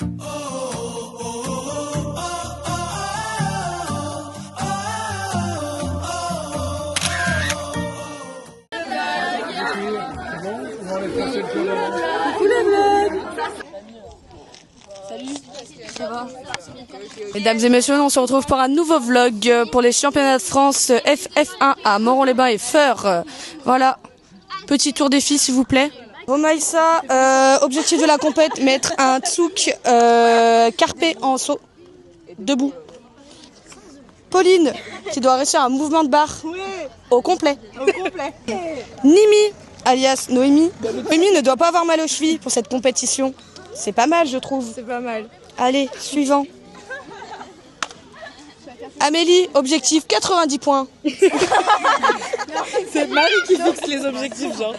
Coucou la blague. Salut, ça va? Mesdames et messieurs, on se retrouve pour un nouveau vlog pour les championnats de France FF1 à Moron-les-Bains et Feur. Voilà, petit tour des filles s'il vous plaît. Romaïssa, objectif de la compète, mettre un tsouk carpé en saut, debout. Pauline, qui doit réussir un mouvement de barre au complet. Nimi, alias Noémie. Noémie ne doit pas avoir mal aux chevilles pour cette compétition. C'est pas mal, je trouve. C'est pas mal. Allez, suivant. Amélie, objectif 90 points. C'est Marie qui fixe les objectifs, genre.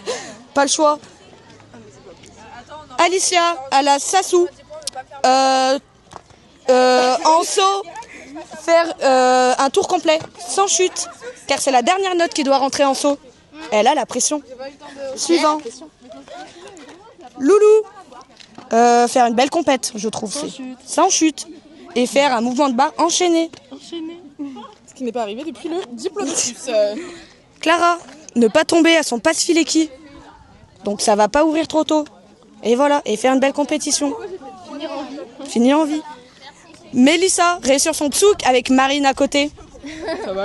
Pas le choix. Alicia, à la Sassou. En saut, faire un tour complet, sans chute, car c'est la dernière note qui doit rentrer en saut. Elle a la pression. Suivant. Loulou, faire une belle compète, je trouve. Sans chute. Et faire un mouvement de barre enchaîné. Ce qui n'est pas arrivé depuis le diplôme. Clara, ne pas tomber à son passe-filéki. Donc ça va pas ouvrir trop tôt. Et voilà, et faire une belle compétition. Finir en vie. Mélissa, réussir son tsouk avec Marine à côté.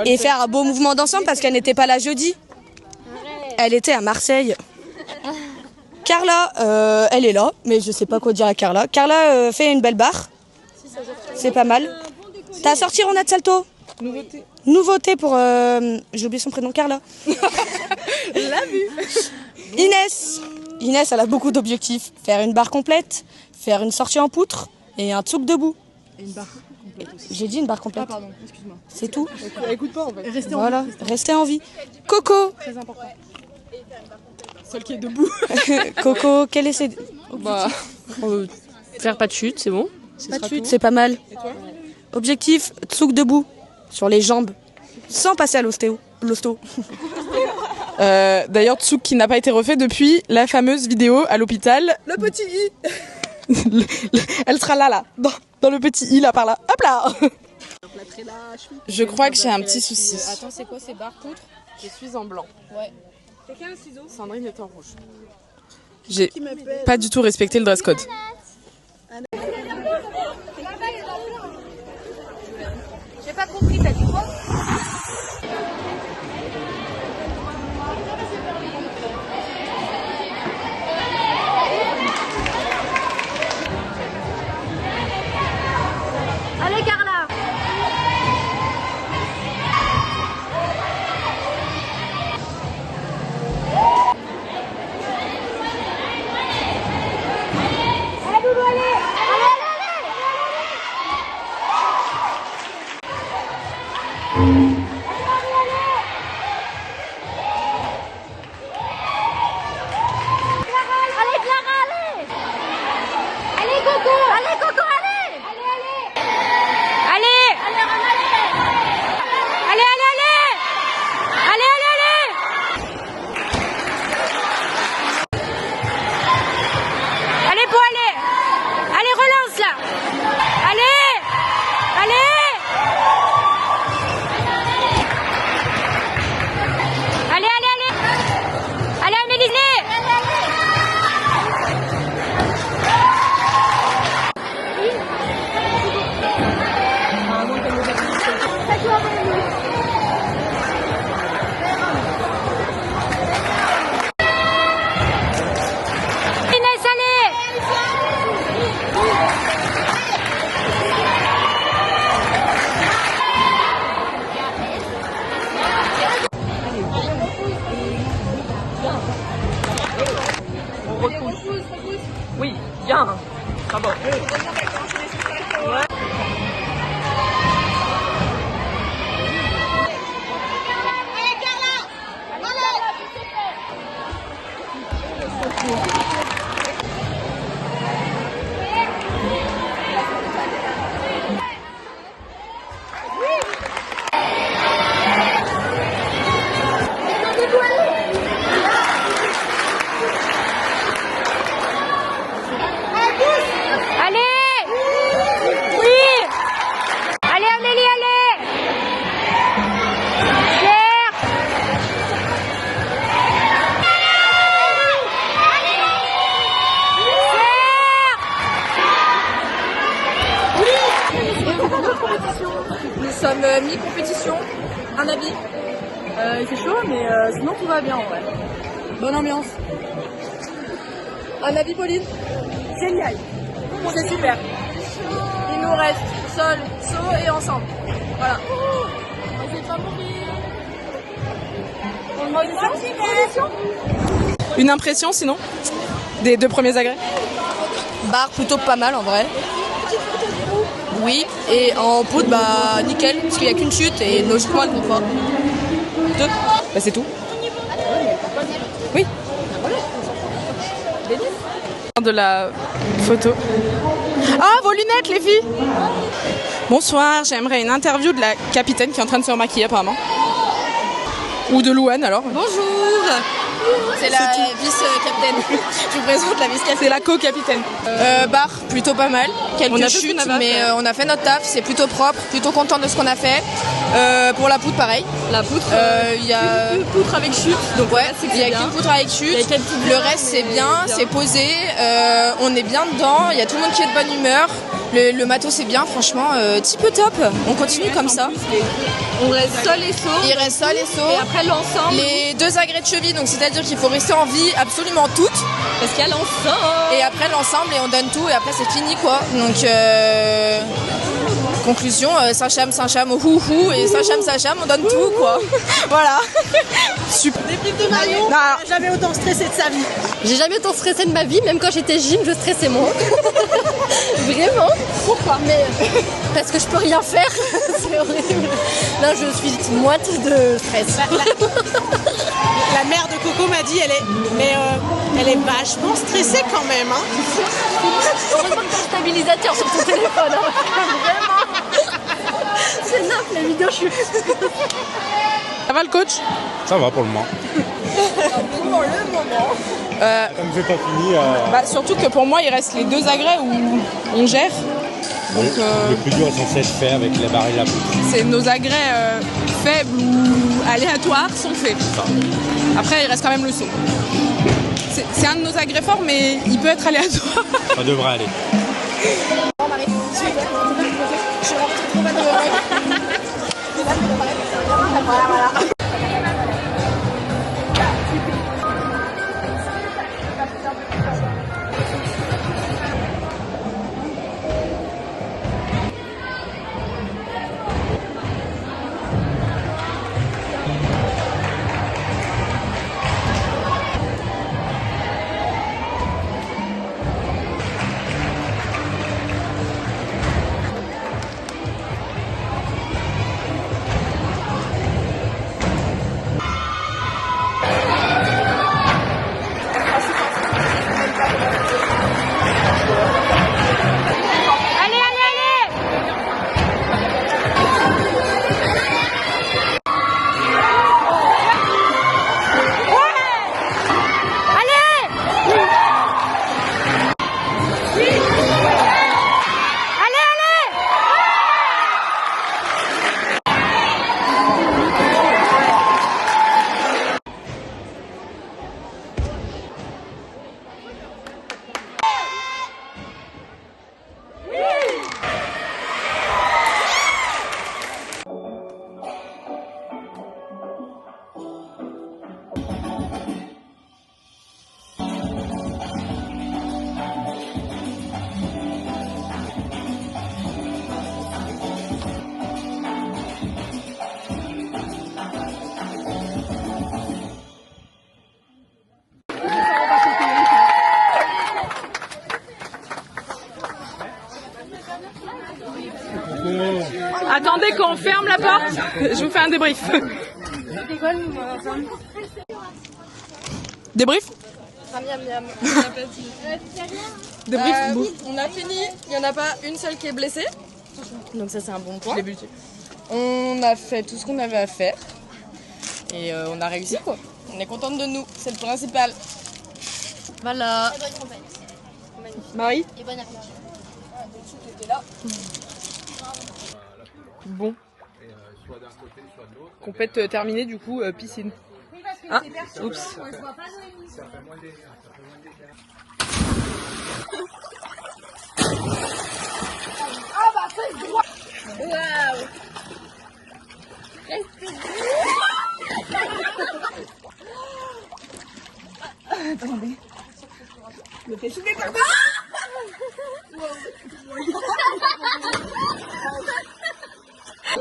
Et faire un beau mouvement d'ensemble parce qu'elle n'était pas là jeudi. Elle était à Marseille. Carla, elle est là, mais je sais pas quoi dire à Carla. Carla fait une belle barre. C'est pas mal. T'as sorti Ronald Salto? Nouveauté pour... j'ai oublié son prénom, Carla. L'a vu. Inès, elle a beaucoup d'objectifs. Faire une barre complète, faire une sortie en poutre et un tsouk debout. Et une barre complète aussi. J'ai dit une barre complète. Ah pardon, excuse-moi. C'est tout. Écoute pas en fait. Restez en vie. Coco. Très important. Celle qui est debout. Coco, quel est ses... Faire pas de chute, c'est bon. Pas de chute, c'est pas mal. Et toi? Objectif, tsouk debout, sur les jambes, sans passer à l'ostéo. D'ailleurs, Tsouk qui n'a pas été refait depuis la fameuse vidéo à l'hôpital. Le petit i. Elle sera là, dans le petit i, là, par là. Hop là. Je crois que j'ai un petit souci. Attends, c'est quoi ces barres poutres? Je suis en blanc. Ouais. Sandrine est en rouge. J'ai pas du tout respecté le dress code. J'ai pas compris, t'as dit quoi? Allez Carla! Oui, bien. Bravo. Allez! sommes mi-compétition. Un avis. Il fait chaud, mais sinon tout va bien en vrai. Bonne ambiance. Un avis, Pauline? Génial. C'est super. Il nous reste Sol, saut et ensemble. Voilà. On va pas mourir. On le Une impression sinon des 2 premiers agrès? Barre plutôt pas mal en vrai. Oui, et en poudre, bah nickel, parce qu'il n'y a qu'une chute et logiquement elle compte pas. 2. Bah c'est tout. Oui. De la photo. Ah, vos lunettes les filles. Bonsoir, j'aimerais une interview de la capitaine qui est en train de se remaquiller apparemment. Ou de Louane alors. Bonjour. C'est la vice-capitaine. Je vous présente la vice-capitaine. C'est la co-capitaine. Barre plutôt pas mal. Quelques chutes, mais on a fait notre taf. C'est plutôt propre, plutôt content de ce qu'on a fait. Pour la poutre, pareil. La poutre, il y a une poutre avec chute. Donc ouais, il y a qu'une poutre avec chute. Le reste c'est bien, c'est posé. On est bien dedans. Il y a tout le monde qui est de bonne humeur. Le matos c'est bien, franchement, type top. On continue comme ça. On reste sol et saut. Il reste sol et saut. Et après l'ensemble. Les 2 agrès de cheville, donc c'est-à-dire qu'il faut rester en vie absolument toutes. Parce qu'il y a l'ensemble. Et après l'ensemble et on donne tout et après c'est fini quoi. Donc conclusion, Saint-Cham, hou et Saint-Cham, on donne tout quoi. Voilà. Super. Débrief de Marion, jamais autant stressé de sa vie. J'ai jamais autant stressé de ma vie, même quand j'étais gym, je stressais moins. Vraiment. Pourquoi? Mais parce que je peux rien faire. C'est horrible. Non, je suis moite de stress. La mère de Coco m'a dit, elle est vachement stressée quand même. Hein. Heureusement que t'as un stabilisateur sur ton téléphone. Hein. Vraiment. C'est nappe la vidéo, je suis. Ça va le coach? Ça va pour le moment. Pour le moment. Comme c'est pas fini, Bah, surtout que pour moi il reste les 2 agrès où on gère. Donc, le plus dur est censé être fait avec les barres et la poutre. c'est nos agrès faibles ou aléatoires sont faits. Après il reste quand même le saut. C'est un de nos agrès forts mais il peut être aléatoire. Ça devrait aller. Attendez qu'on ferme la porte, je vous fais un débrief. Débrief? Débrief. On a fini, il n'y en a pas une seule qui est blessée. Donc ça c'est un bon point. On a fait tout ce qu'on avait à faire. Et on a réussi quoi. On est contente de nous, c'est le principal. Voilà. Marie? Bon. Compète terminée du coup, piscine. Ah, oups.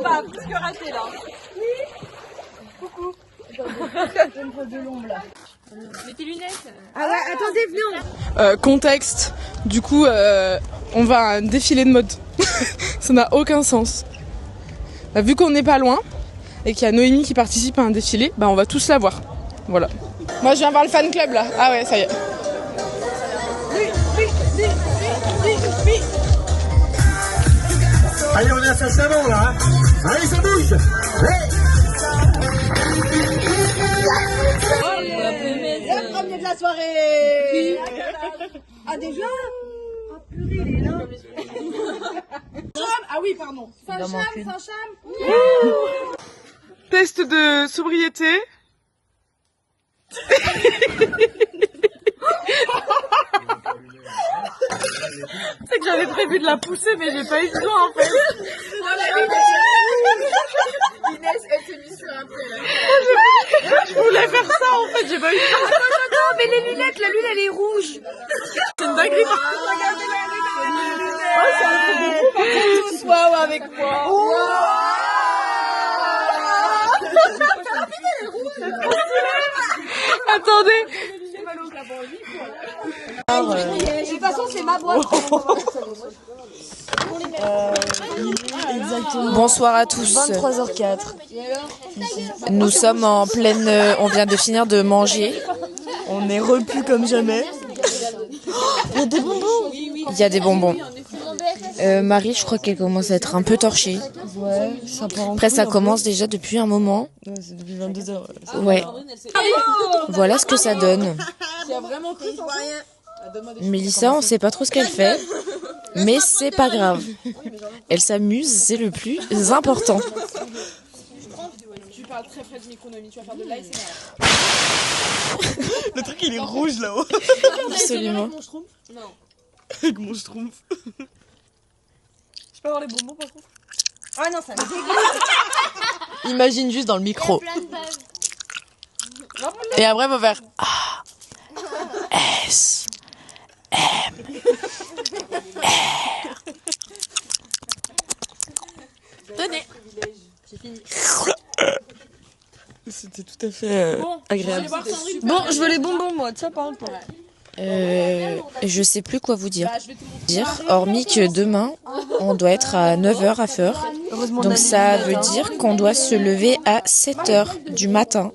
Pas plus que raté là. Ah ouais, attendez, venez. Contexte, du coup, on va à un défilé de mode. Ça n'a aucun sens. Bah, vu qu'on n'est pas loin et qu'il y a Noémie qui participe à un défilé, bah on va tous la voir. Voilà. Moi je viens voir le fan club là. Ah ouais, ça y est. Allez, on est à Saint-Chamond là. Allez, ça bouge. Le premier de la soirée. Ah déjà? Ah purée, il est là. Ah oui, pardon. Saint-Cham. Test de sobriété. C'est que j'avais prévu de la pousser mais j'ai pas eu le temps en fait. Inès, elle s'est mise sur un peu là. Je voulais faire ça en fait, j'ai pas eu le temps. Attends, mais les lunettes, la lune elle est rouge. C'est une dinguerie. Regardez la lunettes. Waouh, avec moi. Attendez. De toute façon, c'est ma boîte. Bonsoir à tous. 23h04. Nous sommes en pleine... on vient de finir de manger. On est repus comme jamais. Il y a des bonbons. Il y a des bonbons. Marie, je crois qu'elle commence à être un peu torchée. Ouais, ça part en Après, ça commence déjà depuis un moment. Ouais, c'est depuis 22h. Ouais. Voilà ce que ça donne. Vraiment cru sans rien. Mélissa, on sait pas trop ce qu'elle fait. Mais c'est pas grave. Elle s'amuse, c'est le plus important. Tu parles très près du micro, Noémie, tu vas faire de l'ASMR. Le truc il est rouge là-haut. Absolument. Avec mon schtroumpf. Je peux avoir les bonbons par contre? Ah non, ça me dégoûte. Imagine juste dans le micro. Et après, on va faire A, S, M, R. Tenez. C'était tout à fait agréable. Bon, je veux les bonbons moi, tiens par exemple. Je sais plus quoi vous dire. Hormis que demain, on doit être à 9h à Feur. Donc ça veut dire qu'on doit se lever à 7h du matin.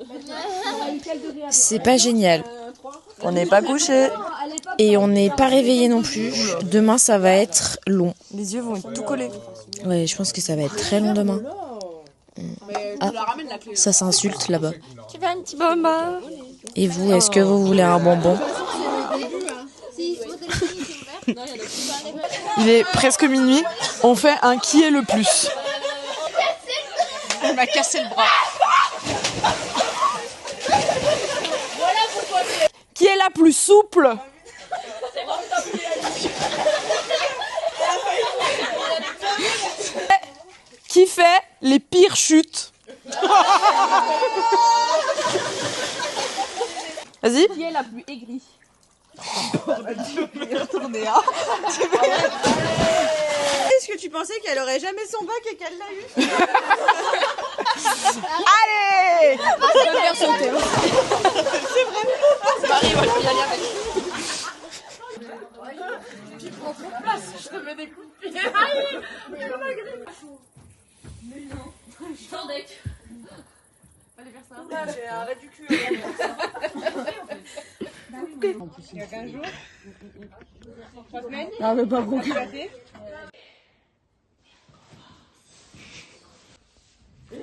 C'est pas génial. On n'est pas couché. Et on n'est pas réveillé non plus. Demain, ça va être long. Les yeux vont être tout collés. Ouais, je pense que ça va être très long demain. Ah, ça s'insulte là-bas. Tu veux un petit bonbon? Et vous, est-ce que vous voulez un bonbon? Il est presque minuit. On fait un qui est le plus. Elle m'a cassé le bras. Qui est la plus souple? Qui fait les pires chutes? Vas-y. Qui est la plus aigrie? Est-ce que tu pensais qu'elle aurait jamais son bac et qu'elle l'a eu? Allez! Je vais faire sauter. C'est vrai. Marie, moi je vais y aller avec. Je te mets des coups de pied. Allez faire ça. J'ai arrêt du cul. Il y a 15 jours. 3 semaines. Ah mais pas beaucoup.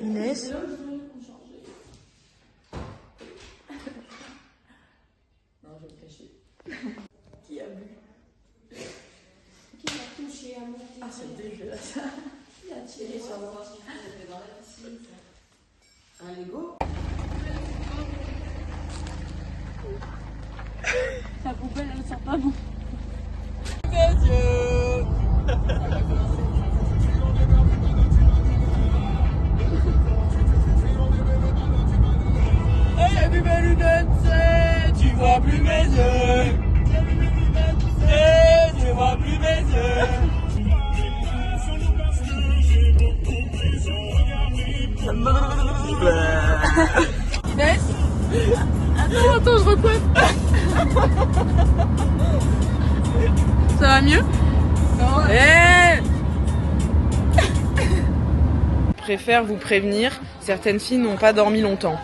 Inès. Ta poubelle, elle sort pas bon. Hey, plus mes lunettes, tu vois plus mes yeux. Tu vois plus mes yeux. va mieux? Je préfère vous prévenir, certaines filles n'ont pas dormi longtemps.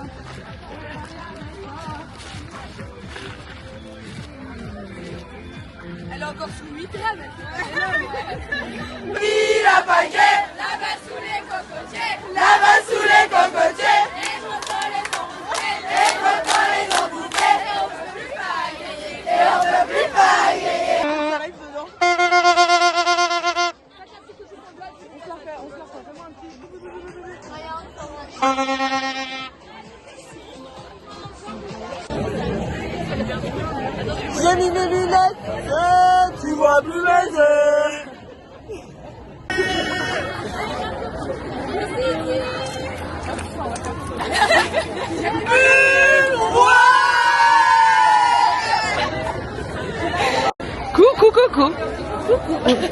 Elle est encore sous 8 là maintenant. Oui, la paquet, Là-bas sous les cocotiers, là-bas sous les cocotiers. les motos les ont bouffés, les motos les ont bouffés, et on peut plus pas agréer, et on peut plus pas agréer. J'ai mis mes lunettes, tu vois plus mes yeux. Coucou.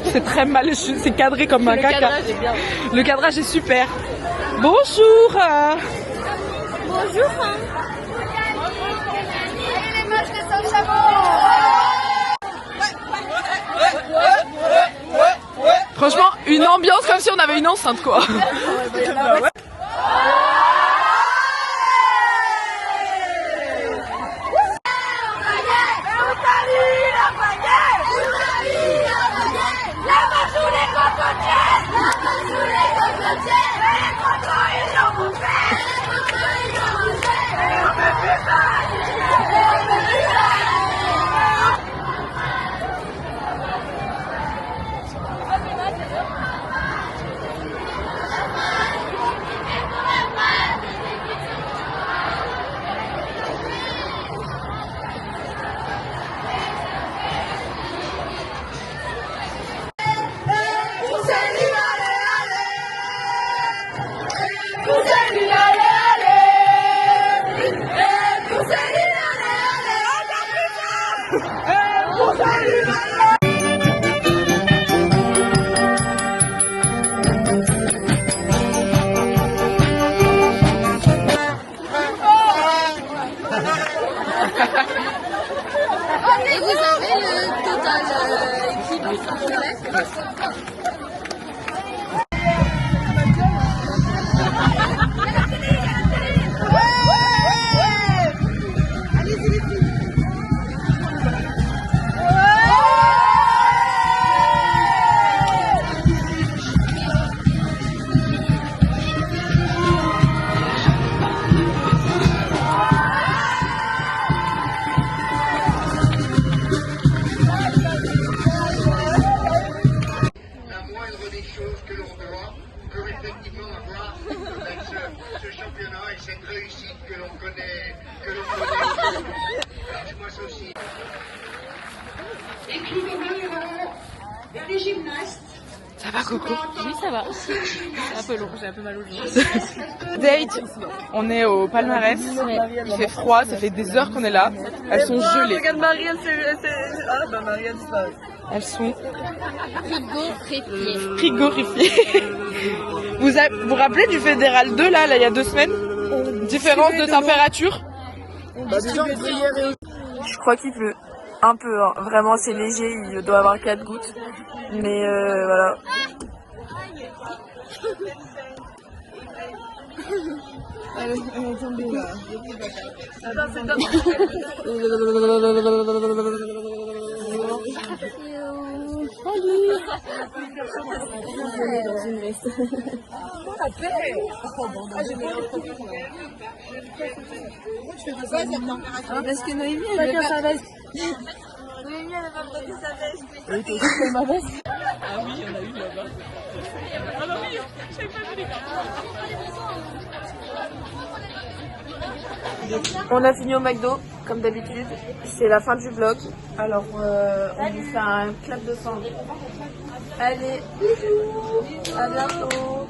C'est très mal, c'est cadré comme un caca. Le cadrage est super. Bonjour. Bonjour. Les matchs de Saint-Chamond. Franchement, une ambiance comme si on avait une enceinte quoi. Et vous avez le total équipe ce championnat et cette réussite que l'on connaît. Alors je m'associe. Et puis vers les gymnastes. Ça va Coco? Oui, ça va. C'est un peu long, j'ai un peu mal aux jambes. Date, on est au palmarès, il fait froid, ça fait des heures qu'on est là, elles sont gelées. Regarde Marie, elle ah bah Marie, elle disparaît. Elles sont Frigorifié. frigorifiées. Vous vous rappelez du Fédéral 2 là, il y a 2 semaines? Différence de température? Je crois qu'il pleut. Un peu, hein. Vraiment c'est léger, il doit avoir 4 gouttes. Mais voilà. Elle est tombée là. Attends, c'est top. Dans une veste. Parce que Noémie, elle veut pas sa veste. Noémie, elle veut pas me donner sa veste. Oui, t'es aussi comme ma veste. Ah oui, il y en a une là-bas. Ah bah oui, je savais pas que on a fini au McDo, comme d'habitude. C'est la fin du vlog. Alors, on vous fait un clap de sang. Allez, bisous, à bientôt.